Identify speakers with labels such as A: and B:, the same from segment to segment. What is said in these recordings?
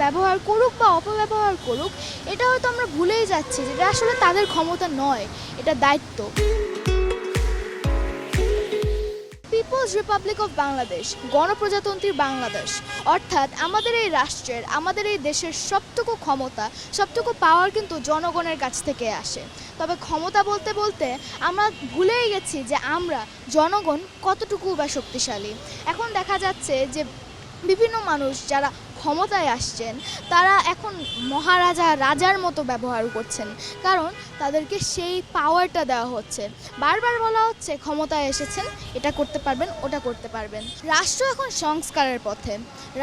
A: ব্যবহার করুক বা অপব্যবহার করুক, এটা হয়তো আমরা ভুলেই যাচ্ছি যে এটা আসলে তাদের ক্ষমতা নয়, এটা দায়িত্ব। পিপলস রিপাবলিক অফ বাংলাদেশ, গণপ্রজাতন্ত্রী বাংলাদেশ, অর্থাৎ আমাদের এই রাষ্ট্রের, আমাদের এই দেশের সবটুকু ক্ষমতা, সবটুকু পাওয়ার কিন্তু জনগণের কাছ থেকে আসে। তবে ক্ষমতা বলতে বলতে আমরা ভুলেই গেছি যে আমরা জনগণ কতটুকু বা শক্তিশালী। এখন দেখা যাচ্ছে যে বিভিন্ন মানুষ যারা ক্ষমতায় আসছেন তারা এখন মহারাজা রাজার মতো ব্যবহার করছেন, কারণ তাদেরকে সেই পাওয়ারটা দেওয়া হচ্ছে। বারবার বলা হচ্ছে ক্ষমতায় এসেছেন, এটা করতে পারবেন, ওটা করতে পারবেন। রাষ্ট্র এখন সংস্কারের পথে,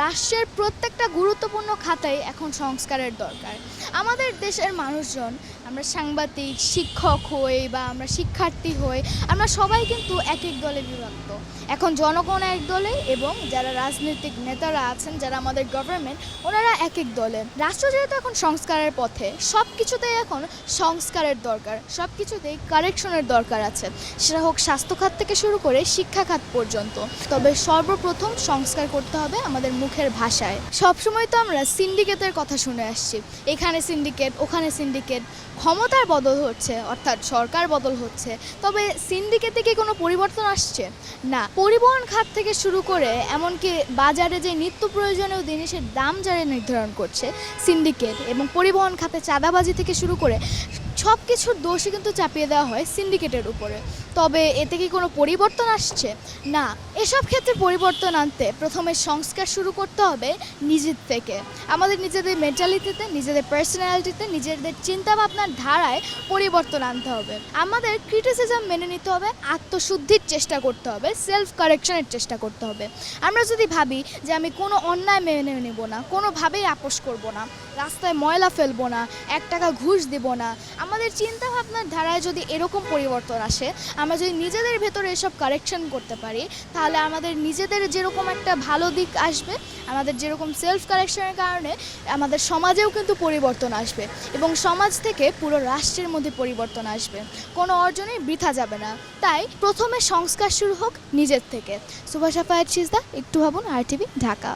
A: রাষ্ট্রের প্রত্যেকটা গুরুত্বপূর্ণ খাতেই এখন সংস্কারের দরকার। আমাদের দেশের মানুষজন, আমরা সাংবাদিক, শিক্ষক হই বা আমরা শিক্ষার্থী হই, আমরা সবাই কিন্তু এক এক দলে বিভক্ত। এখন জনগণ এক দলে এবং যারা রাজনৈতিক নেতারা আছেন, যারা আমাদের গভর্নমেন্ট, ওনারা এক এক দলে। রাষ্ট্র যেহেতু এখন সংস্কারের পথে, সব কিছুতেই এখন সংস্কারের দরকার, সব কিছুতেই কারেকশনের দরকার আছে, সেটা হোক স্বাস্থ্যখাত থেকে শুরু করে শিক্ষাখাত পর্যন্ত। তবে সর্বপ্রথম সংস্কার করতে হবে আমাদের মুখের ভাষায়। সবসময় তো আমরা সিন্ডিকেটের কথা শুনে আসছি, এখানে সিন্ডিকেট, ওখানে সিন্ডিকেট। ক্ষমতার বদল হচ্ছে, অর্থাৎ সরকার বদল হচ্ছে, তবে সিন্ডিকেটে কি কোনো পরিবর্তন আসছে? না। পরিবহন খাত থেকে শুরু করে এমনকি বাজারে যে নিত্য প্রয়োজনীয় জিনিসের দাম যারা নির্ধারণ করছে সিন্ডিকেট, এবং পরিবহন খাতে চাঁদাবাজি থেকে শুরু করে সব কিছুর দোষই কিন্তু চাপিয়ে দেওয়া হয় সিন্ডিকেটের উপরে। তবে এতে কি কোনো পরিবর্তন আসছে? না। এসব ক্ষেত্রে পরিবর্তন আনতে প্রথমে সংস্কার শুরু করতে হবে নিজের থেকে। আমাদের নিজেদের মেন্টালিটিতে, নিজেদের পার্সোনালিটিতে, নিজেদের চিন্তাভাবনার ধারায় পরিবর্তন আনতে হবে। আমাদের ক্রিটিসিজম মেনে নিতে হবে, আত্মশুদ্ধির চেষ্টা করতে হবে, সেলফ কারেকশনের চেষ্টা করতে হবে। আমরা যদি ভাবি যে আমি কোনো অন্যায় মেনে নেব না, কোনোভাবেই আপোষ করব না, রাস্তায় ময়লা ফেলবো না, 1 টাকা ঘুষ দেব না, আমাদের চিন্তাভাবনার ধারায় যদি এরকম পরিবর্তন আসে, আমরা যদি নিজেদের ভেতরে এসব কারেকশন করতে পারি, তাহলে আমাদের নিজেদের যেরকম একটা ভালো দিক আসবে, আমাদের যেরকম সেলফ কারেকশনের কারণে আমাদের সমাজেও কিন্তু পরিবর্তন আসবে এবং সমাজ থেকে পুরো রাষ্ট্রের মধ্যে পরিবর্তন আসবে। কোনো অর্জনই বৃথা যাবে না। তাই প্রথমে সংস্কার শুরু হোক নিজের থেকে। সুভাষা ফায়ার সিজদা, একটু ভাবুন, RTV, ঢাকা।